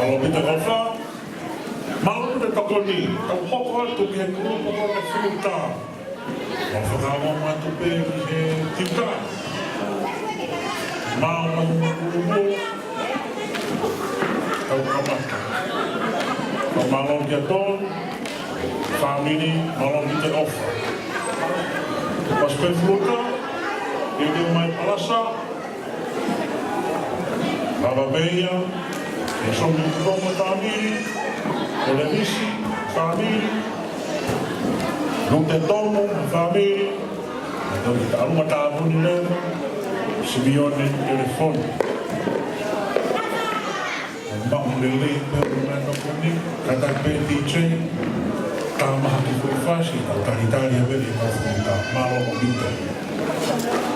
Malo pita kofa. Malo pita takoni. Tau hoko atu ki he kurupo kone whiuta. Mau whakawa matu pe ki he tika. Mau mahu kurumo. Tau kamata. Tau malo ki aton. Family, malo pita ofa. Pas pe whiuta. Ele mai palasa. Baba beia. E somi kurongo tāmiri. Ole misi, tāmiri. Lute tomo, tāmiri. E toki ta aruma tāpuni lewa. Simeone telefoni. E mahu lelei peru nana koni. Katak pe DJ. Tā maha ki fui whasi. Tau tahitari a veri. Tau fui ta malo o bita.